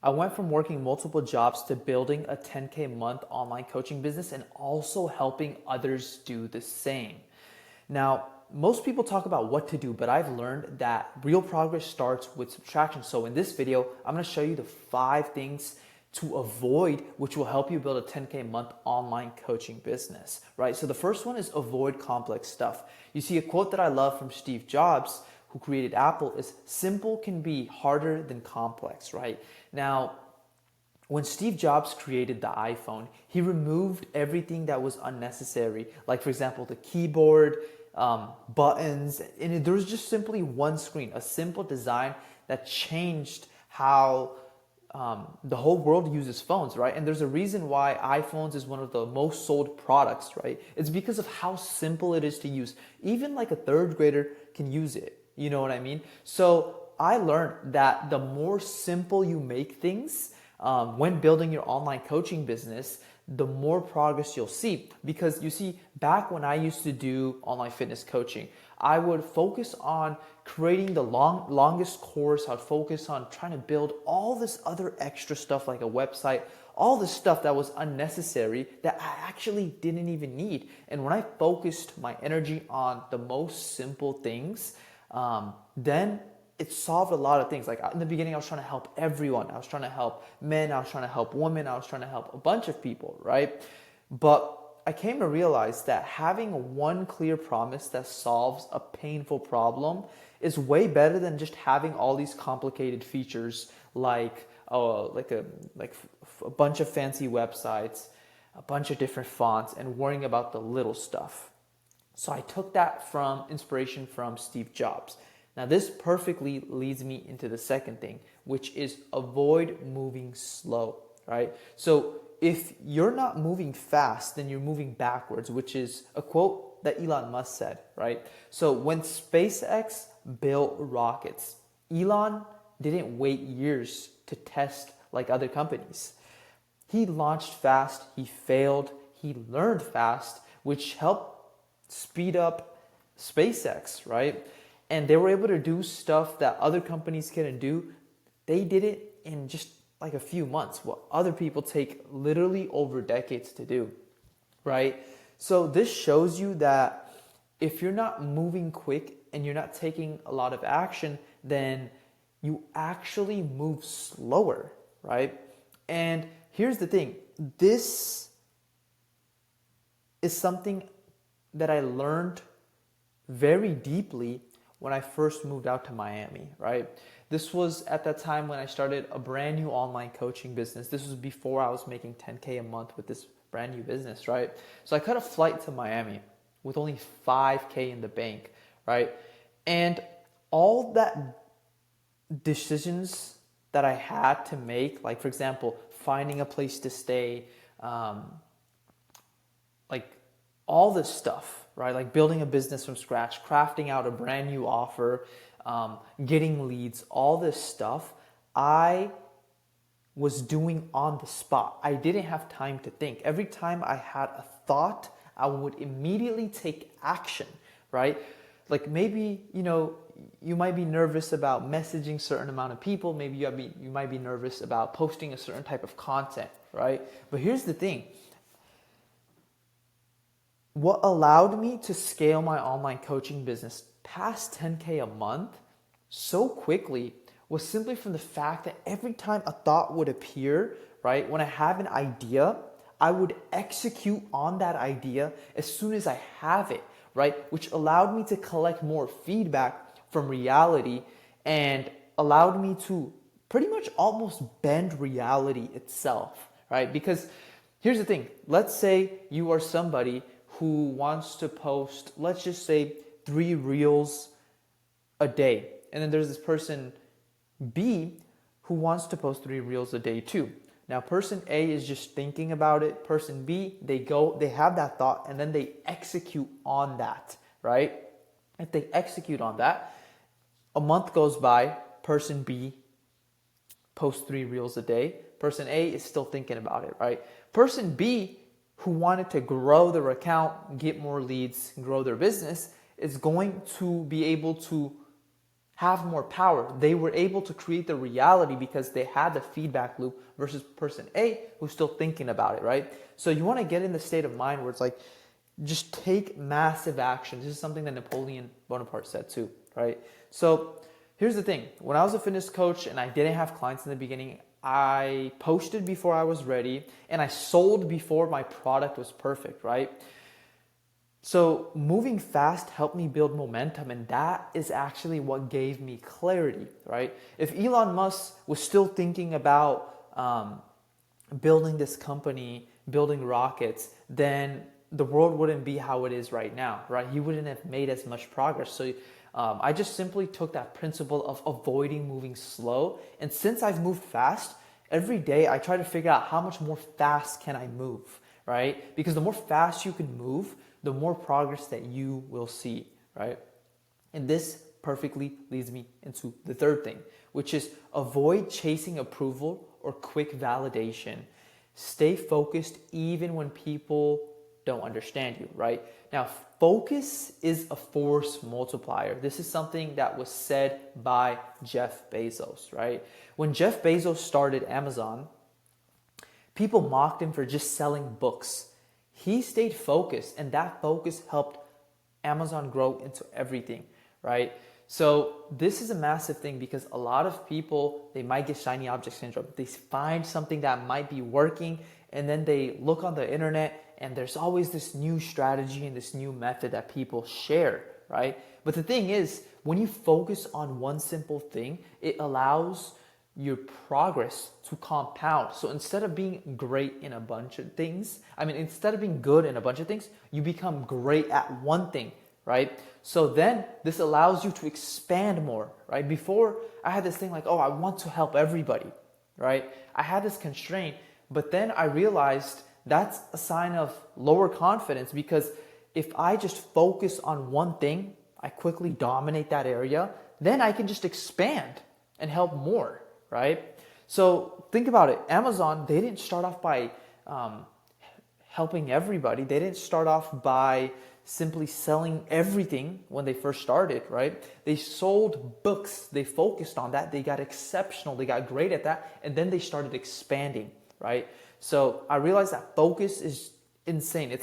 I went from working multiple jobs to building a 10K a month online coaching business and also helping others do the same. Now, most people talk about what to do, but I've learned that real progress starts with subtraction. So in this video, I'm going to show you the 5 things to avoid, which will help you build a 10K a month online coaching business, right? So the first one is avoid complex stuff. You see, a quote that I love from Steve Jobs, who created Apple, is simple can be harder than complex, right? Now, when Steve Jobs created the iPhone, he removed everything that was unnecessary. Like, for example, the keyboard, buttons, and there was just simply one screen, a simple design that changed how the whole world uses phones, right? And there's a reason why iPhones is one of the most sold products, right? It's because of how simple it is to use. Even like a third grader can use it. You know what I mean? So I learned that the more simple you make things when building your online coaching business, the more progress you'll see. Because you see, back when I used to do online fitness coaching, I would focus on creating the longest course. I'd focus on trying to build all this other extra stuff like a website, all this stuff that was unnecessary that I actually didn't even need. And when I focused my energy on the most simple things, then it solved a lot of things. Like in the beginning, I was trying to help everyone. I was trying to help men. I was trying to help women. I was trying to help a bunch of people, right? But I came to realize that having one clear promise that solves a painful problem is way better than just having all these complicated features like a bunch of fancy websites, a bunch of different fonts, and worrying about the little stuff. So I took that from inspiration from Steve Jobs. Now this perfectly leads me into the second thing, which is avoid moving slow, right? So if you're not moving fast, then you're moving backwards, which is a quote that Elon Musk said, right? So when SpaceX built rockets, Elon didn't wait years to test like other companies. He launched fast, he failed, he learned fast, which helped speed up SpaceX, right? And they were able to do stuff that other companies couldn't do. They did it in just like a few months, what other people take literally over decades to do, right? So this shows you that if you're not moving quick and you're not taking a lot of action, then you actually move slower, right? And here's the thing, this is something that I learned very deeply when I first moved out to Miami, right? This was at that time when I started a brand new online coaching business. This was before I was making 10K a month with this brand new business, right? So I cut a flight to Miami with only 5K in the bank, right? And all that decisions that I had to make, like for example, finding a place to stay, like all this stuff, right? Like building a business from scratch, crafting out a brand new offer, getting leads, all this stuff, I was doing on the spot. I didn't have time to think. Every time I had a thought, I would immediately take action, right? Like maybe, you might be nervous about messaging certain amount of people. Maybe you might be nervous about posting a certain type of content, right? But here's the thing. What allowed me to scale my online coaching business past 10K a month so quickly was simply from the fact that every time a thought would appear, right, when I have an idea, I would execute on that idea as soon as I have it, right, which allowed me to collect more feedback from reality and allowed me to pretty much almost bend reality itself, right? Because here's the thing, let's say you are somebody who wants to post, let's just say 3 reels a day. And then there's this person B who wants to post 3 reels a day too. Now person A is just thinking about it. Person B, they have that thought and then they execute on that, right? If they execute on that, a month goes by, person B posts 3 reels a day. Person A is still thinking about it, right? Person B, who wanted to grow their account, get more leads, grow their business, is going to be able to have more power. They were able to create the reality because they had the feedback loop versus person A who's still thinking about it, right? So you want to get in the state of mind where it's like, just take massive action. This is something that Napoleon Bonaparte said too, right? So here's the thing. When I was a fitness coach and I didn't have clients in the beginning, I posted before I was ready and I sold before my product was perfect, right? So moving fast helped me build momentum, and that is actually what gave me clarity, right? If Elon Musk was still thinking about building this company, building rockets, then the world wouldn't be how it is right now, right? He wouldn't have made as much progress. So I just simply took that principle of avoiding moving slow. And since I've moved fast, every day I try to figure out how much more fast can I move, right? Because the more fast you can move, the more progress that you will see, right? And this perfectly leads me into the third thing, which is avoid chasing approval or quick validation. Stay focused even when people don't understand you, right? Now, focus is a force multiplier. This is something that was said by Jeff Bezos, right? When Jeff Bezos started Amazon, people mocked him for just selling books. He stayed focused, and that focus helped Amazon grow into everything, right? So this is a massive thing because a lot of people, they might get shiny object syndrome. They find something that might be working, and then they look on the internet, and there's always this new strategy and this new method that people share, right? But the thing is, when you focus on one simple thing, it allows your progress to compound. So instead of being great in a bunch of things, instead of being good in a bunch of things, you become great at one thing, right? So then this allows you to expand more, right? Before I had this thing like, oh, I want to help everybody, right? I had this constraint, but then I realized that's a sign of lower confidence because if I just focus on one thing, I quickly dominate that area, then I can just expand and help more, right? So think about it. Amazon, they didn't start off by helping everybody. They didn't start off by simply selling everything when they first started, right? They sold books. They focused on that. They got exceptional. They got great at that. And then they started expanding, right? So I realized that focus is insane.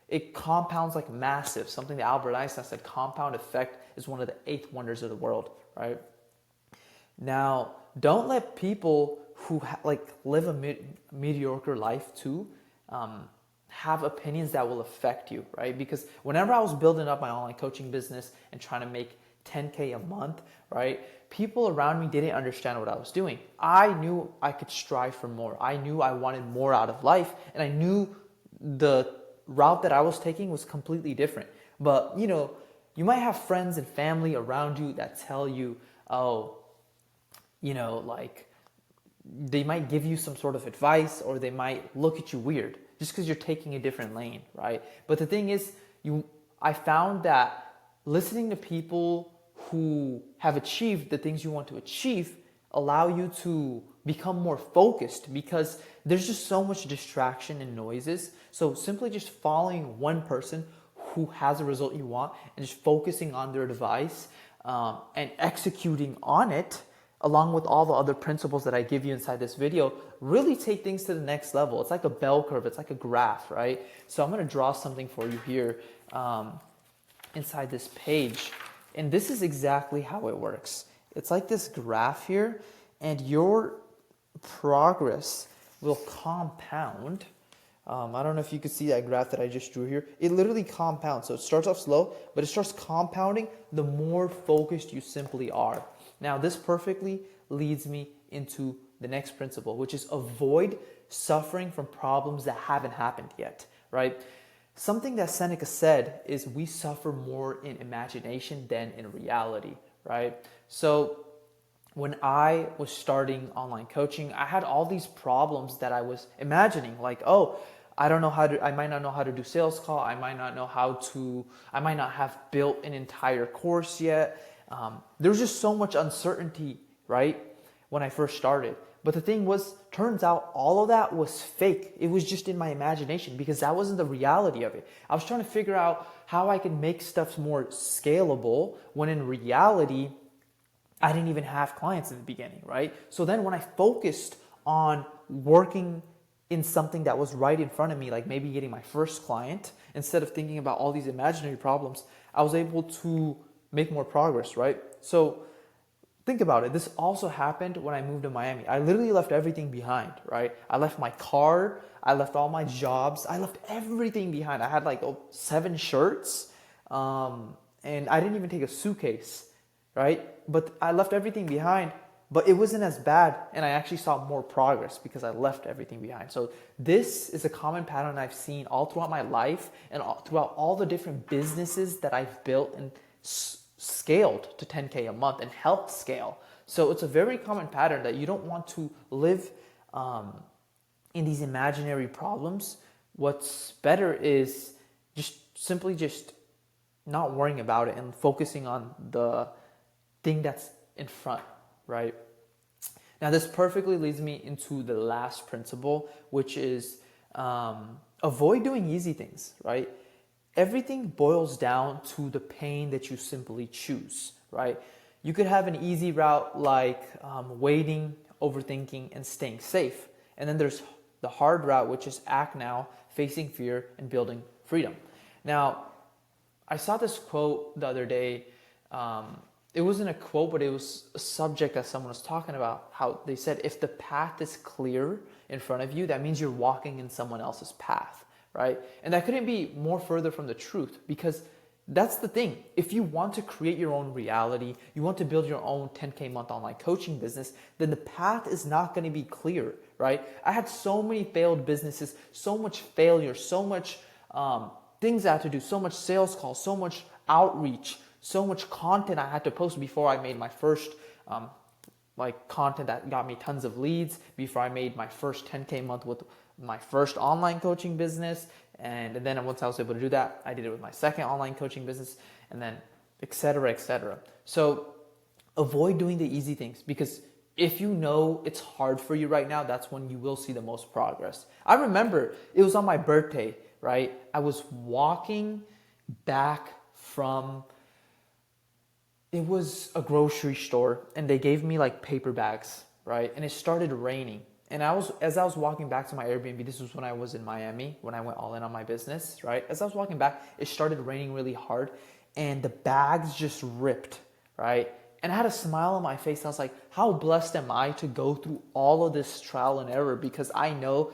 It compounds like massive. Something that Albert Einstein said, compound effect is one of the 8 wonders of the world, right? Now, don't let people who live a mediocre life too have opinions that will affect you, right? Because whenever I was building up my online coaching business and trying to make 10K a month, right? People around me didn't understand what I was doing. I knew I could strive for more. I knew I wanted more out of life, and I knew the route that I was taking was completely different. But, you might have friends and family around you that tell you, oh, they might give you some sort of advice or they might look at you weird just because you're taking a different lane, right? But the thing is, I found that listening to people who have achieved the things you want to achieve allow you to become more focused because there's just so much distraction and noises. So simply just following one person who has a result you want and just focusing on their advice and executing on it along with all the other principles that I give you inside this video, really take things to the next level. It's like a bell curve. It's like a graph, right? So I'm going to draw something for you here inside this page. And this is exactly how it works. It's like this graph here, and your progress will compound. I don't know if you could see that graph that I just drew here. It literally compounds. So it starts off slow, but it starts compounding the more focused you simply are. Now, this perfectly leads me into the next principle, which is avoid suffering from problems that haven't happened yet, right? Something that Seneca said is we suffer more in imagination than in reality, right? So when I was starting online coaching, I had all these problems that I was imagining, like, oh, I might not know how to do sales call. I might not have built an entire course yet. There was just so much uncertainty, right, when I first started. But the thing was, turns out all of that was fake. It was just in my imagination because that wasn't the reality of it. I was trying to figure out how I could make stuff more scalable when in reality, I didn't even have clients in the beginning, right? So then when I focused on working in something that was right in front of me, like maybe getting my first client, instead of thinking about all these imaginary problems, I was able to make more progress, right? So think about it. This also happened when I moved to Miami. I literally left everything behind, right? I left my car, I left all my jobs, I left everything behind. I had like 7 shirts, and I didn't even take a suitcase, right? But I left everything behind, but it wasn't as bad, and I actually saw more progress because I left everything behind. So this is a common pattern I've seen all throughout my life and throughout all the different businesses that I've built and scaled to 10K a month and helped scale. So it's a very common pattern that you don't want to live in these imaginary problems. What's better is just not worrying about it and focusing on the thing that's in front, right? Now, this perfectly leads me into the last principle, which is avoid doing easy things, right? Everything boils down to the pain that you simply choose, right? You could have an easy route like waiting, overthinking, and staying safe. And then there's the hard route, which is act now, facing fear, and building freedom. Now, I saw this quote the other day. It wasn't a quote, but it was a subject that someone was talking about. How they said, if the path is clear in front of you, that means you're walking in someone else's path, right? And that couldn't be more further from the truth, because that's the thing. If you want to create your own reality, you want to build your own 10K month online coaching business, then the path is not going to be clear, right? I had so many failed businesses, so much failure, so much things I had to do, so much sales calls, so much outreach, so much content I had to post before I made my first content that got me tons of leads, before I made my first 10K month with my first online coaching business. And then once I was able to do that, I did it with my second online coaching business, and then et cetera, et cetera. So avoid doing the easy things, because if you know it's hard for you right now, that's when you will see the most progress. I remember it was on my birthday, right? I was walking back from, it was a grocery store, and they gave me like paper bags, right? And it started raining. And as I was walking back to my Airbnb, this was when I was in Miami, when I went all in on my business, right? As I was walking back, it started raining really hard, and the bags just ripped, right? And I had a smile on my face. I was like, how blessed am I to go through all of this trial and error, because I know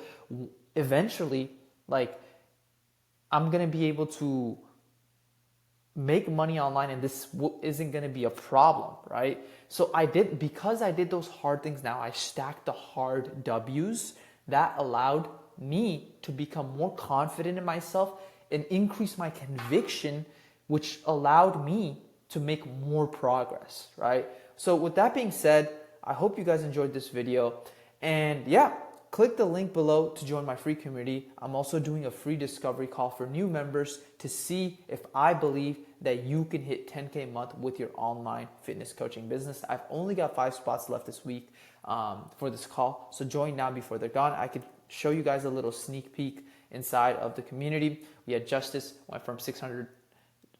eventually, like, I'm going to be able to make money online, and this isn't going to be a problem, right? So because I did those hard things, now I stacked the hard W's that allowed me to become more confident in myself and increase my conviction, which allowed me to make more progress, right? So with that being said, I hope you guys enjoyed this video, and yeah, click the link below to join my free community. I'm also doing a free discovery call for new members to see if I believe that you can hit 10K a month with your online fitness coaching business. I've only got 5 spots left this week for this call, so join now before they're gone. I could show you guys a little sneak peek inside of the community. We had Justice went from 600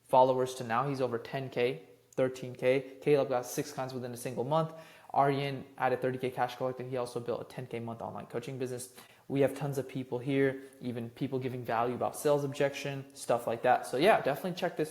followers to now he's over 10K, 13K. Caleb got 6 clients within a single month. Aryan added 30K cash collected. He also built a 10K month online coaching business. We have tons of people here, even people giving value about sales objection, stuff like that. So yeah, definitely check this